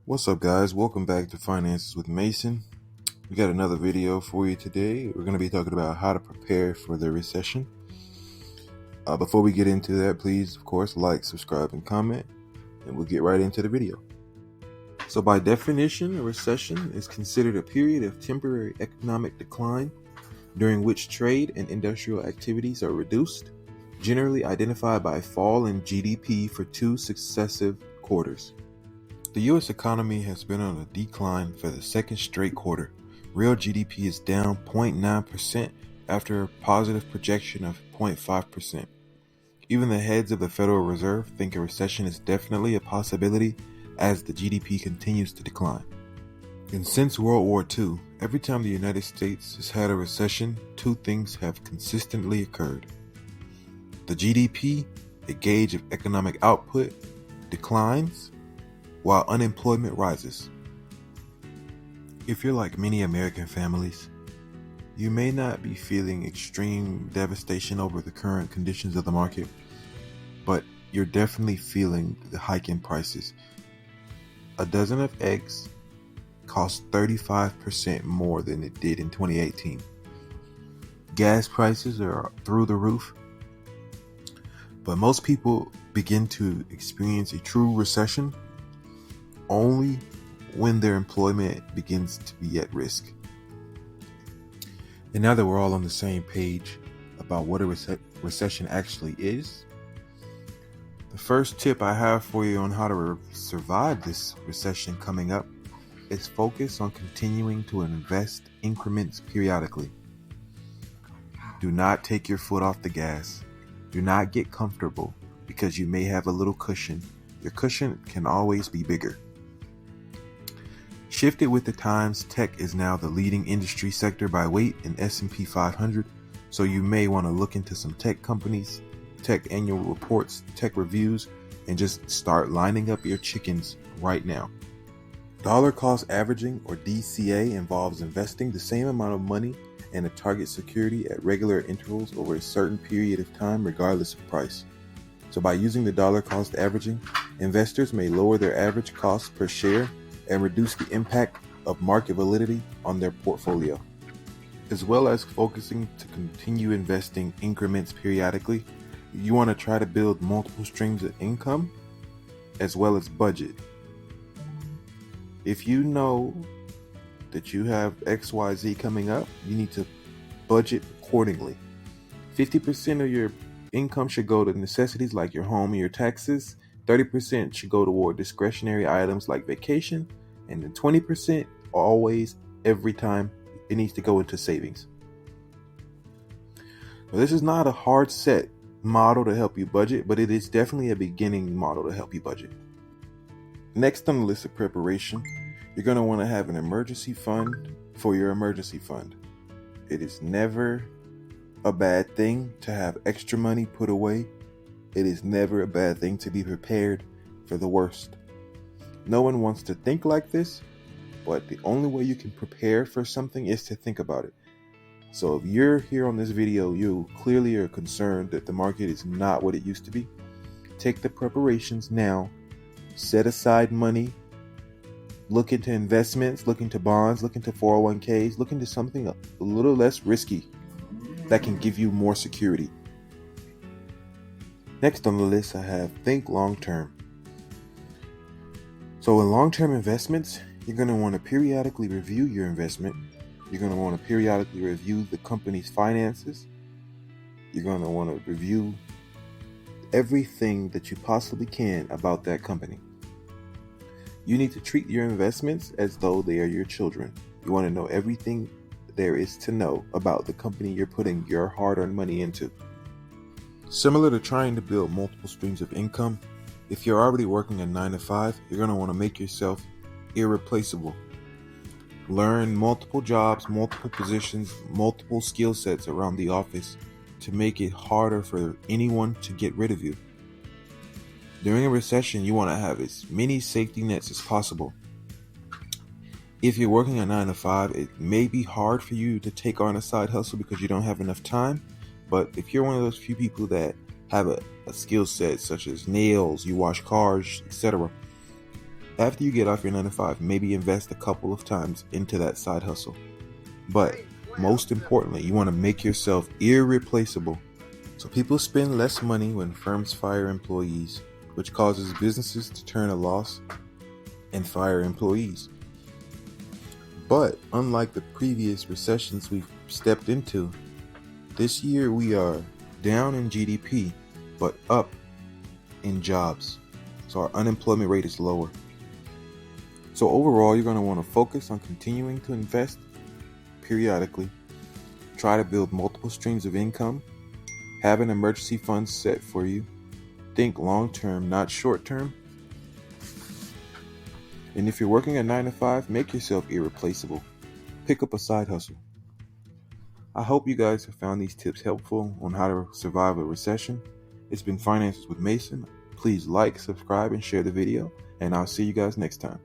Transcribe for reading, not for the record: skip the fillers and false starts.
What's up, guys? Welcome back to Finances with Mason. We got another video for you today. We're going to be talking about how to prepare for the recession. Before we get into that, please, of course, like, subscribe, and comment, and we'll get right into the video. So by definition, a recession is considered a period of temporary economic decline during which trade and industrial activities are reduced, generally identified by a fall in GDP for 2 successive quarters. The U.S. economy has been on a decline for the second straight quarter. Real GDP is down 0.9% after a positive projection of 0.5%. Even the heads of the Federal Reserve think a recession is definitely a possibility as the GDP continues to decline. And since World War II, every time the United States has had a recession, two things have consistently occurred. The GDP, a gauge of economic output, declines, while unemployment rises. If you're like many American families, you may not be feeling extreme devastation over the current conditions of the market, but you're definitely feeling the hike in prices. A dozen of eggs cost 35% more than it did in 2018. Gas prices are through the roof, but most people begin to experience a true recession only when their employment begins to be at risk. And now that we're all on the same page about what a recession actually is, the first tip I have for you on how to survive this recession coming up is focus on continuing to invest increments periodically. Do not take your foot off the gas. Do not get comfortable because you may have a little cushion. Your cushion can always be bigger. Shifted with the times, tech is now the leading industry sector by weight in S&P 500, so you may want to look into some tech companies, tech annual reports, tech reviews, and just start lining up your chickens right now. Dollar cost averaging, or DCA, involves investing the same amount of money in a target security at regular intervals over a certain period of time regardless of price. So by using the dollar cost averaging, investors may lower their average cost per share and reduce the impact of market volatility on their portfolio. As well as focusing to continue investing increments periodically, you want to try to build multiple streams of income as well as budget. If you know that you have XYZ coming up, you need to budget accordingly. 50% of your income should go to necessities like your home and your taxes. 30% should go toward discretionary items like vacation, and then 20% always, every time, it needs to go into savings. Now, this is not a hard set model to help you budget, but it is definitely a beginning model to help you budget. Next on the list of preparation, you're going to want to have an emergency fund for your emergency fund. It is never a bad thing to have extra money put away. It is never a bad thing to be prepared for the worst. No one wants to think like this, but the only way you can prepare for something is to think about it. So if you're here on this video, you clearly are concerned that the market is not what it used to be. Take the preparations now, set aside money, look into investments, look into bonds, look into 401ks, look into something a little less risky that can give you more security. Next on the list, I have think long-term. So in long-term investments, you're going to want to periodically review your investment. You're going to want to periodically review the company's finances. You're going to want to review everything that you possibly can about that company. You need to treat your investments as though they are your children. You want to know everything there is to know about the company you're putting your hard-earned money into. Similar to trying to build multiple streams of income, if you're already working a 9 to 5, you're going to want to make yourself irreplaceable. Learn multiple jobs, multiple positions, multiple skill sets around the office to make it harder for anyone to get rid of you. During a recession, you want to have as many safety nets as possible. If you're working a 9 to 5, it may be hard for you to take on a side hustle because you don't have enough time. But if you're one of those few people that have a skill set such as nails, you wash cars, etc., After you get off your 9 to 5, maybe invest a couple of times into that side hustle. But most importantly, you want to make yourself irreplaceable. So people spend less money when firms fire employees, which causes businesses to turn a loss and fire employees. But unlike the previous recessions we've stepped into, this year we are down in GDP, but up in jobs. So our unemployment rate is lower. So overall, you're going to want to focus on continuing to invest periodically, try to build multiple streams of income, have an emergency fund set for you, think long-term, not short-term. And if you're working a 9 to 5, make yourself irreplaceable. Pick up a side hustle. I hope you guys have found these tips helpful on how to survive a recession. It's been Finances with Mason. Please like, subscribe, and share the video, and I'll see you guys next time.